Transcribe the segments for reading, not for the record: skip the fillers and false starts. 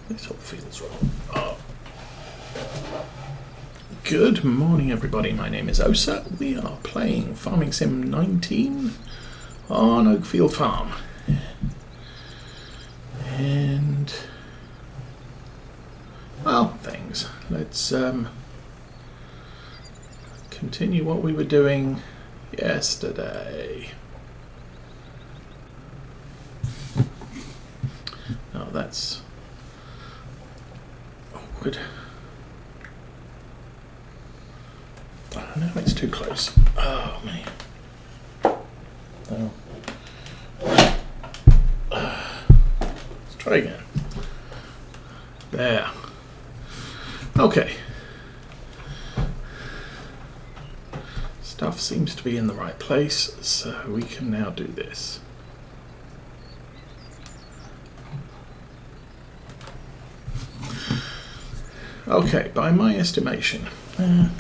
This all feels wrong. Oh. Good morning, everybody. My name is Osa. We are playing Farming Sim 19 on Oakfield Farm. And, well, things. Let's continue what we were doing yesterday. Oh, that's awkward. Oh, no, it's too close. Oh, man. Oh. Let's try again. There. Okay. Stuff seems to be in the right place, so we can now do this. Okay, by my estimation, I'm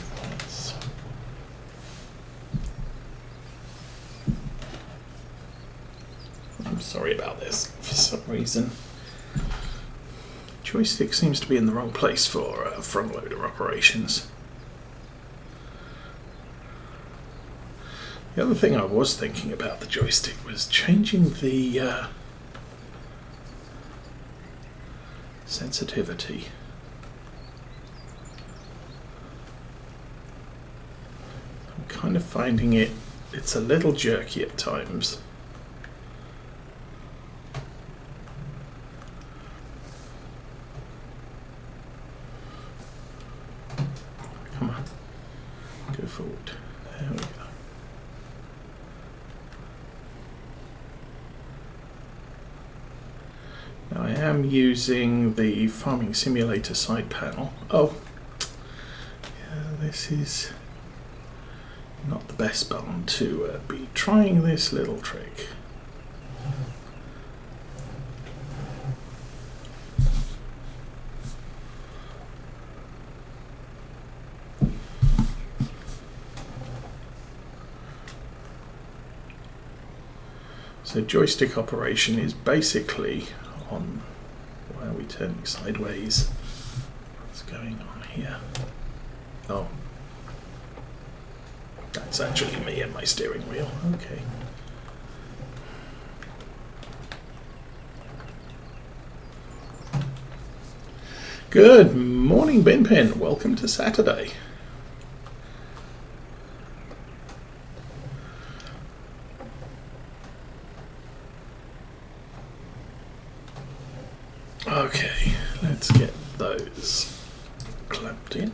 sorry about this. For some reason, joystick seems to be in the wrong place for front loader operations. The other thing I was thinking about the joystick was changing the sensitivity. I'm kind of finding it's a little jerky at times. Come on, go forward. There we go. Now I am using the Farming Simulator side panel. Oh, yeah, this is not the best button to be trying this little trick. So joystick operation is basically on, why are we turning sideways? What's going on here? Oh. That's actually me and my steering wheel. Okay. Good morning, Binpin. Welcome to Saturday. Okay, let's get those clamped in.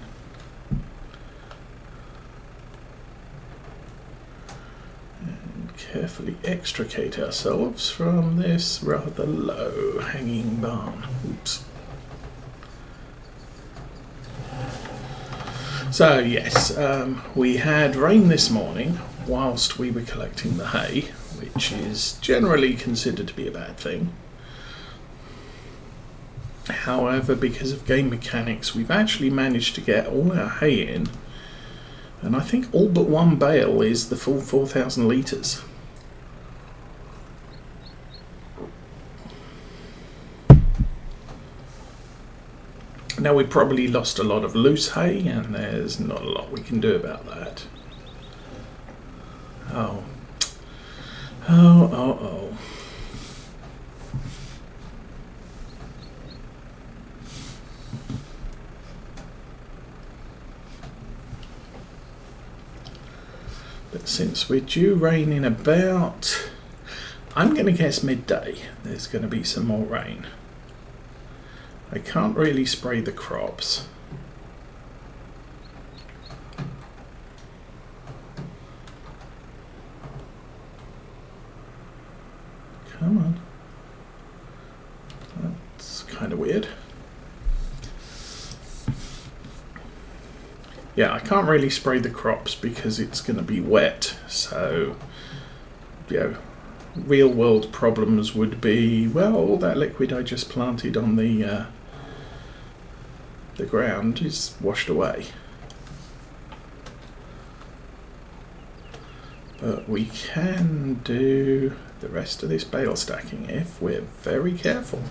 Carefully extricate ourselves from this rather low hanging barn. Oops. So yes, we had rain this morning whilst we were collecting the hay, which is generally considered to be a bad thing. However, because of game mechanics, we've actually managed to get all our hay in, and I think all but one bale is the full 4,000 litres. Now, we probably lost a lot of loose hay, and there's not a lot we can do about that. Oh. Oh, oh, oh. But since we're due rain in about, I'm going to guess midday, there's going to be some more rain. I can't really spray the crops. Come on. That's kind of weird. Yeah, I can't really spray the crops because it's going to be wet. So, you know, real world problems would be, well, all that liquid I just planted on the ground is washed away. But we can do the rest of this bale stacking if we're very careful.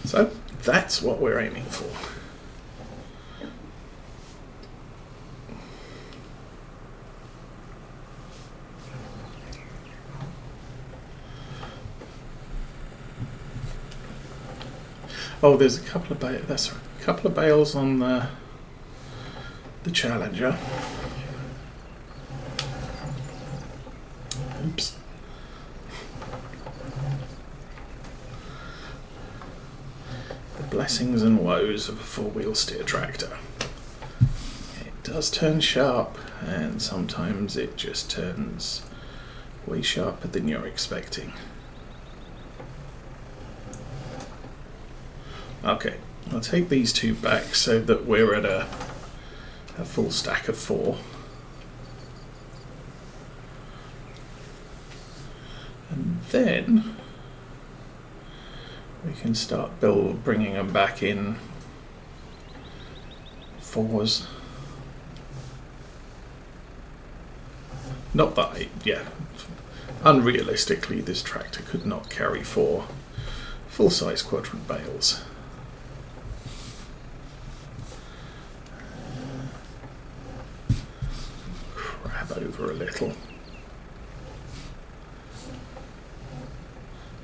So that's what we're aiming for. Oh, there's a couple of bales on the Challenger. Oops. The blessings and woes of a four-wheel steer tractor. It does turn sharp, and sometimes it just turns way sharper than you're expecting. Okay, I'll take these two back so that we're at a full stack of 4. And then we can start bringing them back in 4s. Not that, unrealistically this tractor could not carry 4 full-size quadrant bales. Over a little.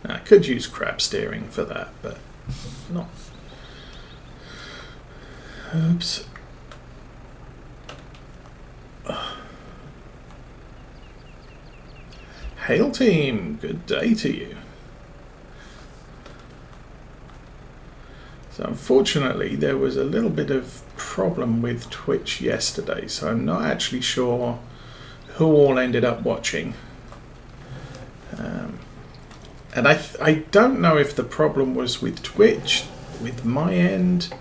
I could use crab steering for that, but not. Oops. Hail team, good day to you. So unfortunately there was a little bit of problem with Twitch yesterday, so I'm not actually sure who all ended up watching. And I don't know if the problem was with Twitch, with my end,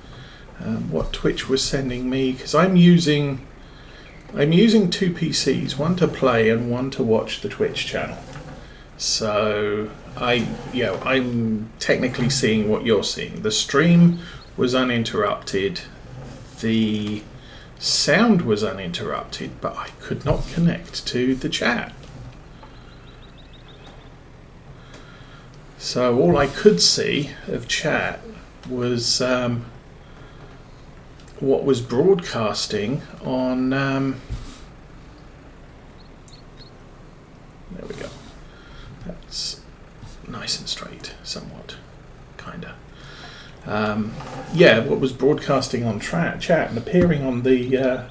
what Twitch was sending me, because I'm using 2 PCs, one to play and one to watch the Twitch channel. So I'm technically seeing what you're seeing. The stream was uninterrupted. The sound was uninterrupted, but I could not connect to the chat. So all I could see of chat was what was broadcasting on there we go. That's nice and straight, somewhat, kinda. What was broadcasting on chat and appearing on the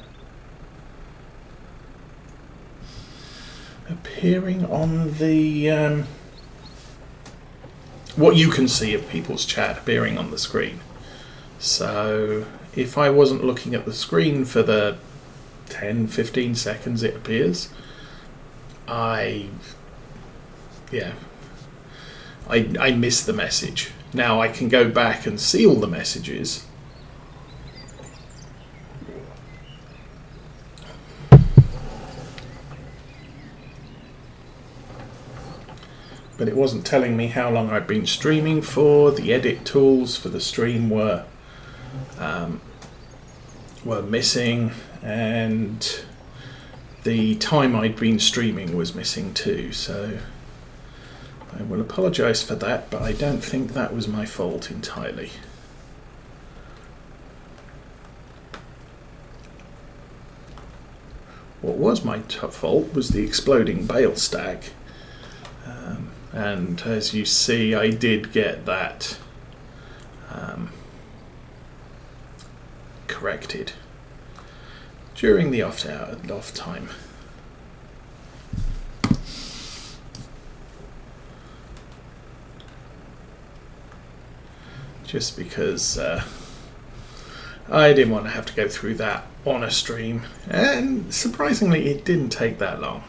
what you can see of people's chat appearing on the screen. So if I wasn't looking at the screen for the 10-15 seconds it appears, I miss the message. Now I can go back and see all the messages. But it wasn't telling me how long I'd been streaming for. The edit tools for the stream were missing, and the time I'd been streaming was missing too. So I will apologise for that, but I don't think that was my fault entirely. What was my fault was the exploding bale stack. And as you see, I did get that corrected during the off time. Just because I didn't want to have to go through that on a stream, and surprisingly it didn't take that long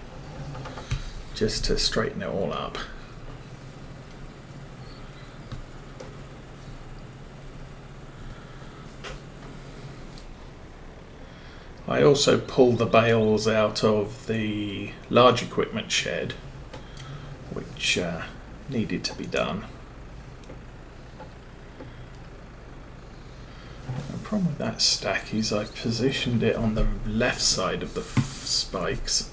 just to straighten it all up. I also pulled the bales out of the large equipment shed, which needed to be done. problem with that stack is I've positioned it on the left side of the spikes,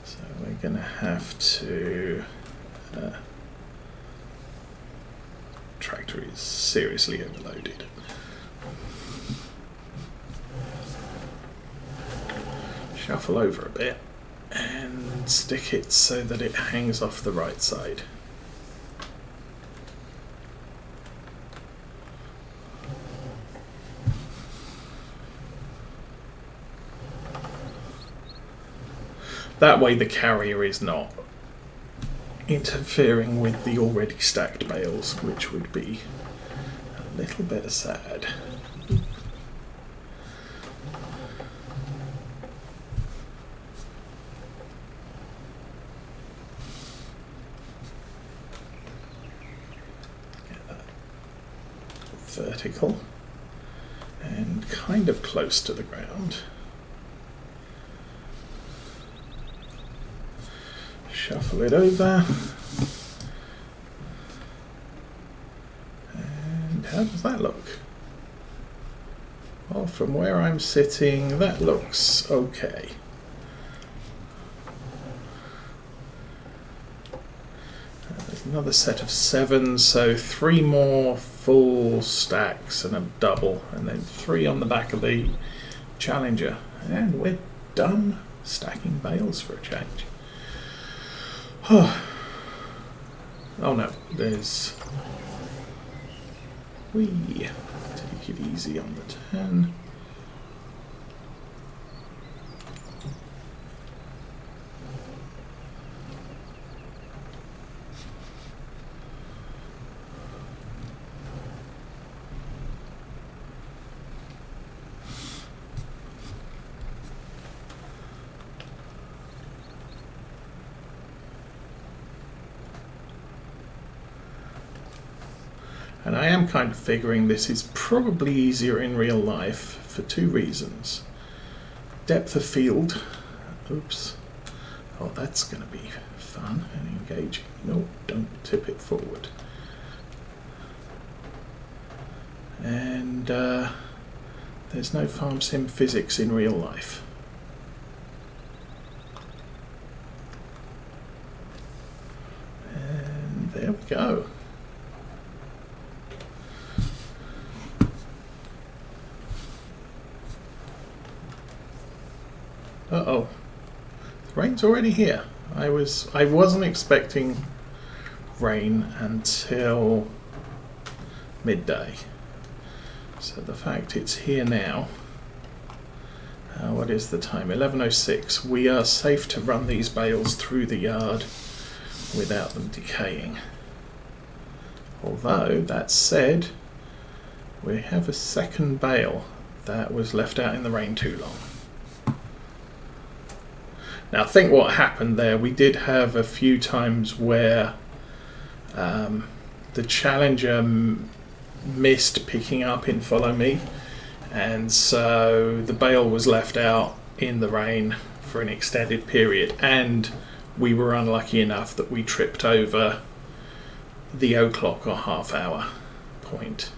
so we're going to have to... tractor is seriously overloaded. Shuffle over a bit and stick it so that it hangs off the right side. That way the carrier is not interfering with the already stacked bales, which would be a little bit sad. Get that vertical and kind of close to the ground. Shuffle it over. And how does that look? Well, from where I'm sitting, that looks okay. There's another set of 7, so 3 more full stacks and a double, and then 3 on the back of the Challenger. And we're done stacking bales for a change. Oh no, there's... Take it easy on the turn. And I am kind of figuring this is probably easier in real life for 2 reasons. Depth of field. Oops. Oh, that's going to be fun and engaging. No, don't tip it forward. And there's no farm sim physics in real life. And there we go. Uh-oh. The rain's already here. I wasn't expecting rain until midday. So the fact it's here now. What is the time? 11:06. We are safe to run these bales through the yard without them decaying. Although, that said, we have a second bale that was left out in the rain too long. Now, think what happened there. We did have a few times where the Challenger missed picking up in Follow Me, and so the bale was left out in the rain for an extended period, and we were unlucky enough that we tripped over the o'clock or half hour point.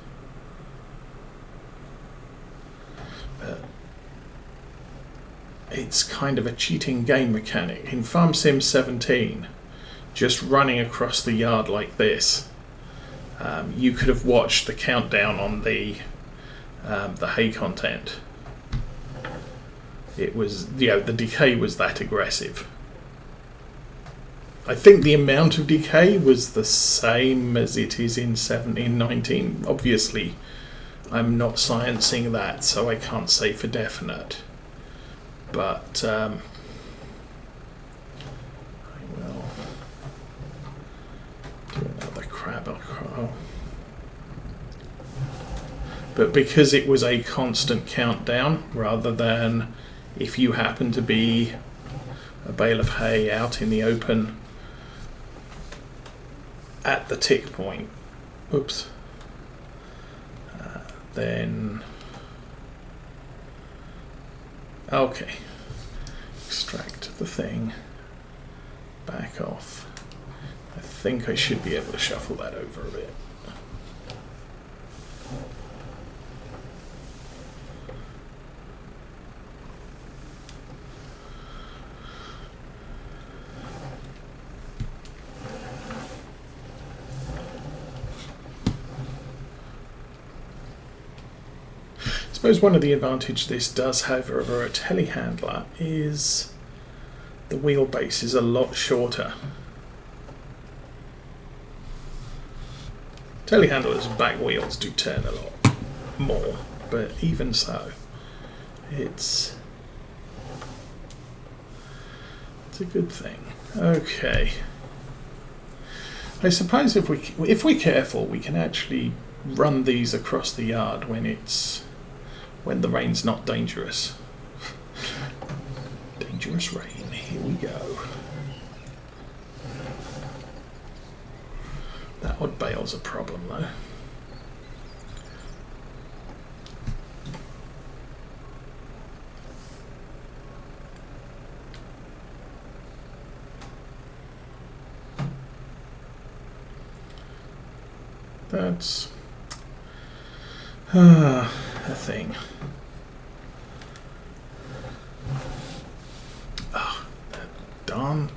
But it's kind of a cheating game mechanic. In Farm Sim 17, just running across the yard like this, you could have watched the countdown on the hay content. It was, the decay was that aggressive. I think the amount of decay was the same as it is in 19. Obviously, I'm not sciencing that, so I can't say for definite. But I will do another crab. But because it was a constant countdown, rather than if you happen to be a bale of hay out in the open at the tick point, oops, then okay, extract the thing, back off. I think I should be able to shuffle that over a bit. suppose one of the advantages this does have over a telehandler is the wheelbase is a lot shorter. Telehandlers' back wheels do turn a lot more, but even so, it's a good thing. Okay. I suppose if we're careful, we can actually run these across the yard when the rain's not dangerous. Dangerous rain. Here we go. That odd bale's a problem though. That's a thing. Oh, that darn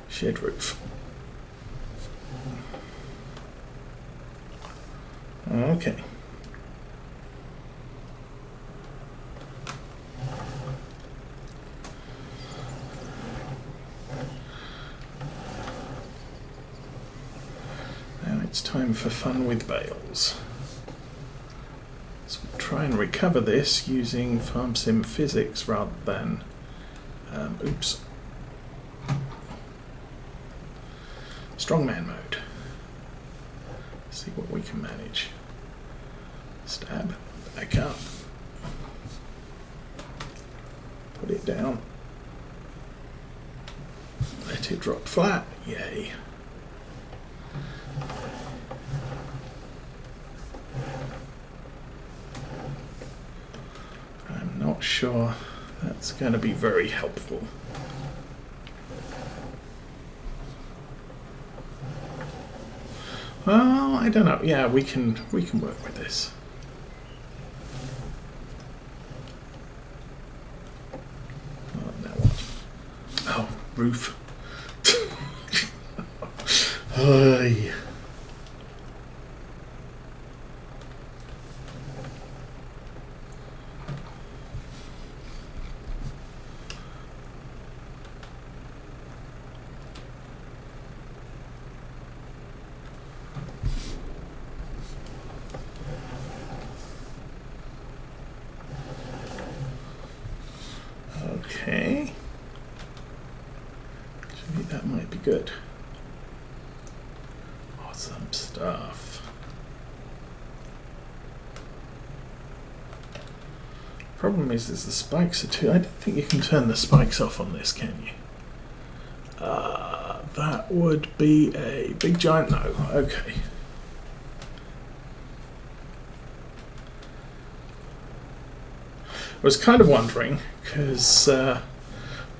shed roof. Okay. It's time for fun with bales. So we'll try and recover this using farm sim physics rather than strongman mode. See what we can manage. Stab, back up, put it down, let it drop flat, yay. Not sure that's going to be very helpful. Well, I don't know. Yeah, we can work with this. Oh, now what? Oh, roof. Hey. Okay. Actually, that might be good. Awesome stuff. Problem is the spikes are too... I don't think you can turn the spikes off on this, can you? That would be a big giant no. Okay. I was kind of wondering, because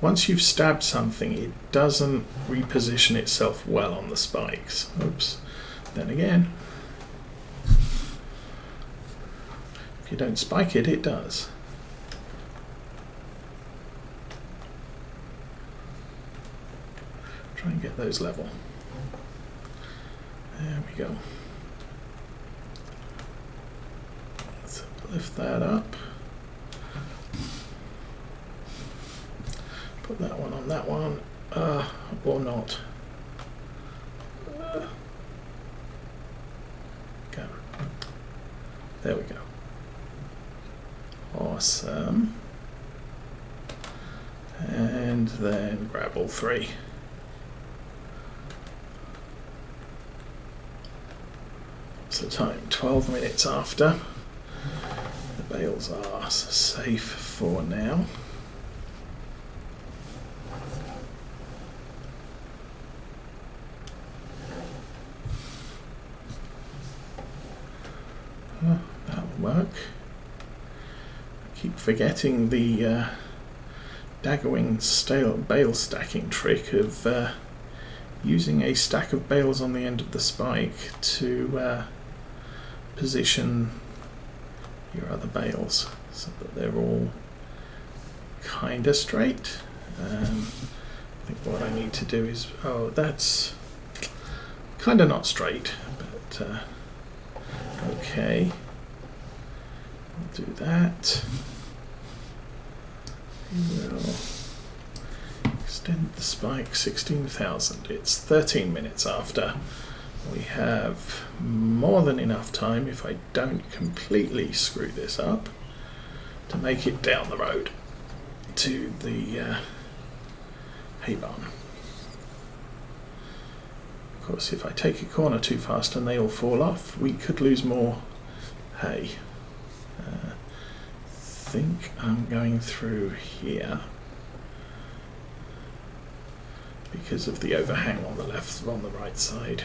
once you've stabbed something, it doesn't reposition itself well on the spikes. Oops. Then again, if you don't spike it, it does. Try and get those level. There we go. Let's lift that up. Put that one on that one, or not. Go. There we go. Awesome. And then grab all three. So time 12 minutes after. The bales are safe for now. That'll work. I keep forgetting the Daggerwing bale stacking trick of using a stack of bales on the end of the spike to position your other bales so that they're all kind of straight. I think what I need to do is, oh, that's kind of not straight, but Okay, I'll do that. We will extend the spike 16,000. It's 13 minutes after. We have more than enough time, if I don't completely screw this up, to make it down the road to the hay barn. Of course, if I take a corner too fast and they all fall off, we could lose more hay. I think I'm going through here because of the overhang on the left, on the right side.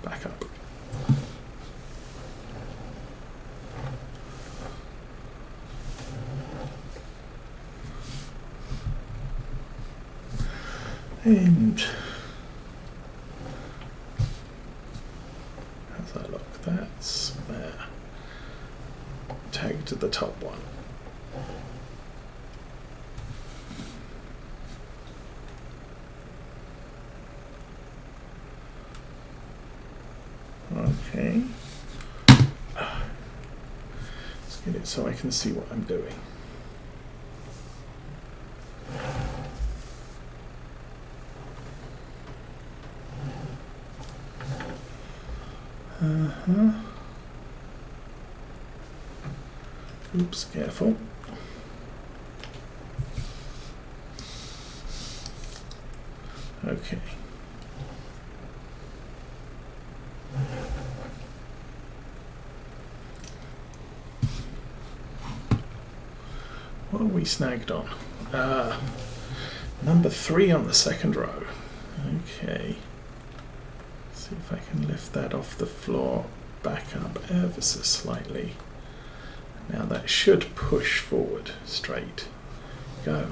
Back up. And how's that look? That's there. Tag to the top one. Okay. Let's get it so I can see what I'm doing. Oops, careful. Okay. What are we snagged on? Number 3 on the second row. Okay. See if I can lift that off the floor, back up ever so slightly. Now that should push forward straight. Go.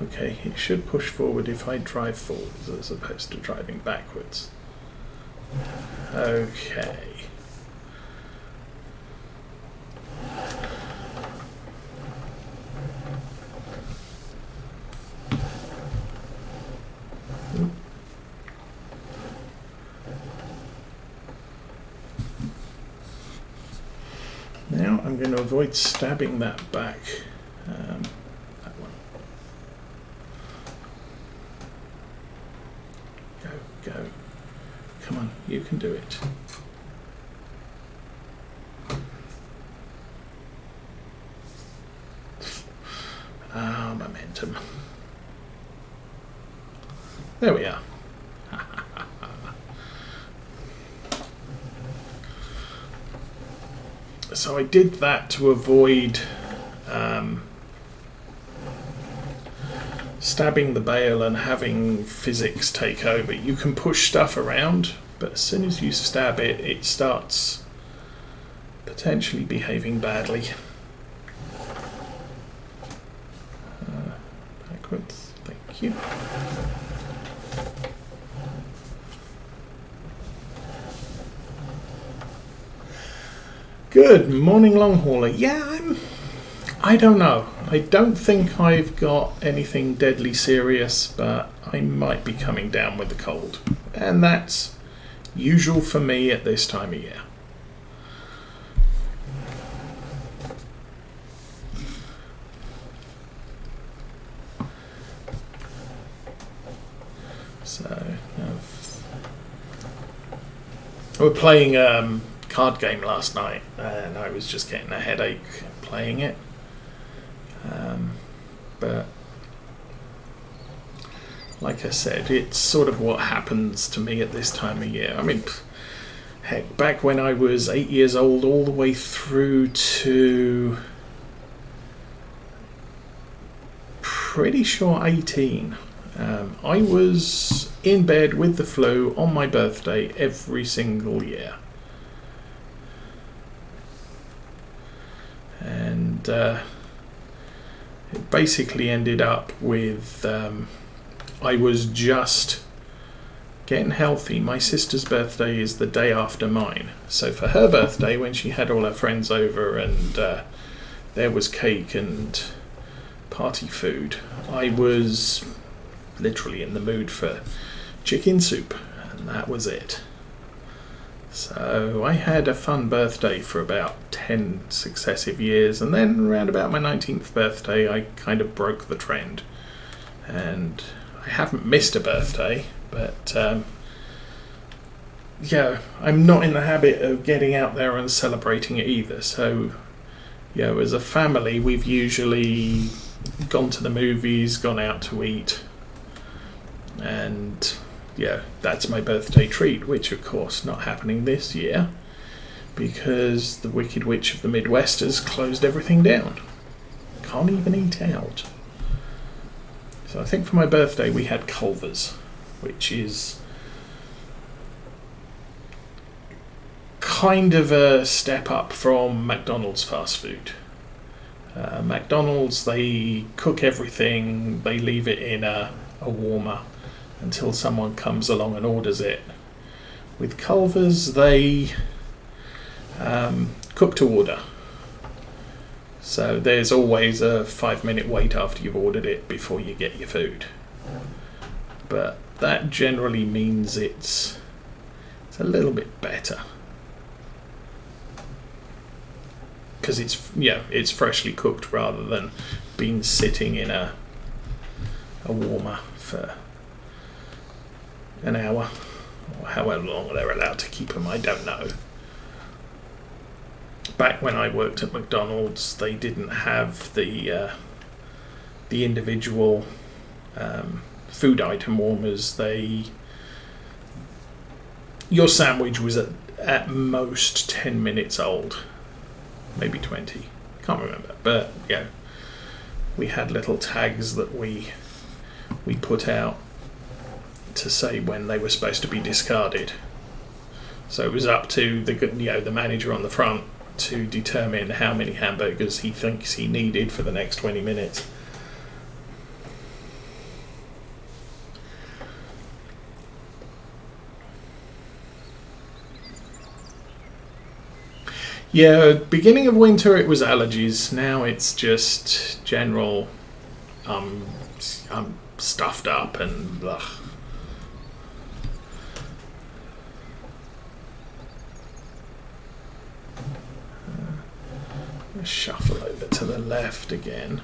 Okay, it should push forward if I drive forwards as opposed to driving backwards. Okay. Now I'm going to avoid stabbing that back. That one. Go, go. Come on, you can do it. Momentum. There we are. So I did that to avoid stabbing the bale and having physics take over. You can push stuff around, but as soon as you stab it, it starts potentially behaving badly. Backwards, thank you. Good morning, long hauler. Yeah, I don't know. I don't think I've got anything deadly serious, but I might be coming down with the cold. And that's usual for me at this time of year. So, we're playing card game last night and I was just getting a headache playing it, but like I said, it's sort of what happens to me at this time of year. I mean, heck, back when I was 8 years old all the way through to pretty sure 18, I was in bed with the flu on my birthday every single year. And it basically ended up with I was just getting healthy. My sister's birthday is the day after mine. So for her birthday, when she had all her friends over and there was cake and party food, I was literally in the mood for chicken soup, and that was it. So I had a fun birthday for about 10 successive years, and then around about my 19th birthday I kind of broke the trend. And I haven't missed a birthday, but yeah, I'm not in the habit of getting out there and celebrating it either. So, yeah, as a family, we've usually gone to the movies, gone out to eat, and yeah, that's my birthday treat, which of course not happening this year because the Wicked Witch of the Midwest has closed everything down. Can't even eat out. So I think for my birthday we had Culver's, which is kind of a step up from McDonald's fast food. McDonald's, they cook everything, they leave it in a warmer until someone comes along and orders it. With Culver's, they cook to order. So there's always a 5-minute wait after you've ordered it before you get your food. But that generally means it's a little bit better. Because it's freshly cooked rather than being sitting in a warmer for an hour or however long they're allowed to keep them, I don't know. Back when I worked at McDonald's, they didn't have the individual food item warmers. Your sandwich was at most 10 minutes old, maybe 20. Can't remember, but yeah, we had little tags that we put out to say when they were supposed to be discarded. So it was up to the manager on the front to determine how many hamburgers he thinks he needed for the next 20 minutes. Yeah, beginning of winter it was allergies. Now it's just general I'm stuffed up and ugh. Shuffle over to the left again.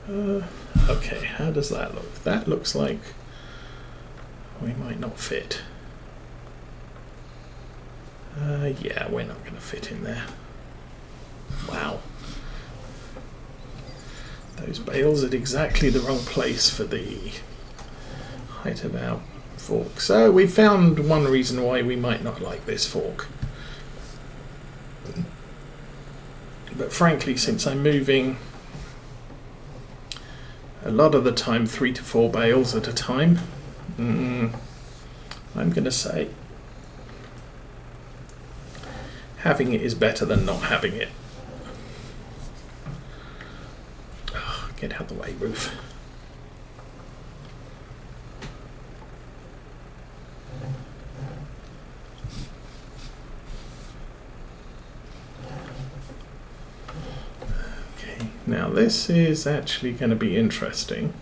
Okay, how does that look? That looks like we might not fit. Yeah, we're not going to fit in there. Wow. Those bales at exactly the wrong place for the height of our fork. So we found one reason why we might not like this fork. But frankly, since I'm moving a lot of the time 3 to 4 bales at a time, I'm going to say having it is better than not having it. Oh, get out of the way, Ruth. Now this is actually going to be interesting,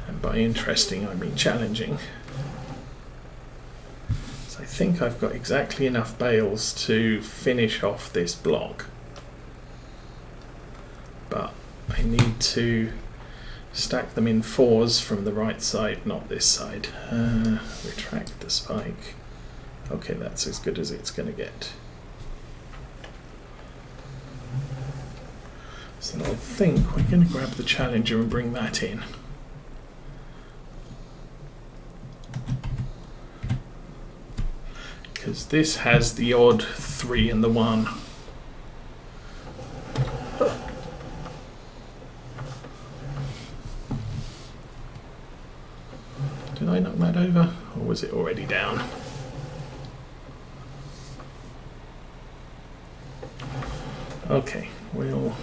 and by interesting I mean challenging. So I think I've got exactly enough bales to finish off this block, but I need to stack them in 4s from the right side, not this side. Retract the spike. Okay, that's as good as it's going to get. So I think we're going to grab the Challenger and bring that in. Because this has the odd 3 and the 1. Did I knock that over? Or was it already down? Okay, we'll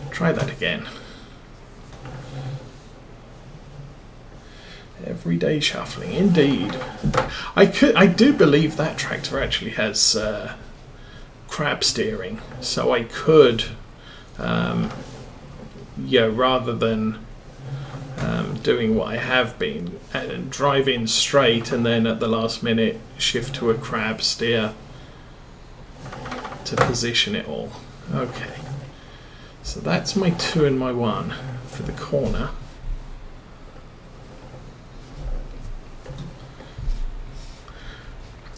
try that again. Everyday shuffling, indeed. I do believe that tractor actually has crab steering, so I could, rather than doing what I have been, drive in straight and then at the last minute shift to a crab steer to position it all. Okay, so that's my 2 and my 1 for the corner.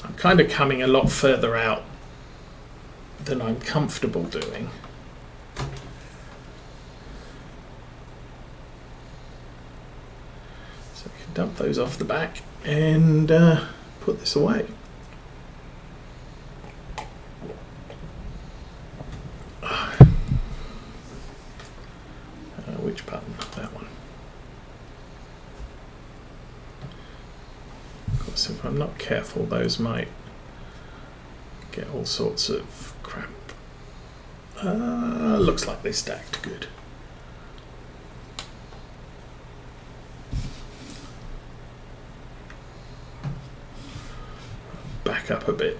I'm kind of coming a lot further out than I'm comfortable doing. So we can dump those off the back and put this away. Which button? That one. Of course, if I'm not careful, those might get all sorts of crap. Looks like they stacked good. Back up a bit.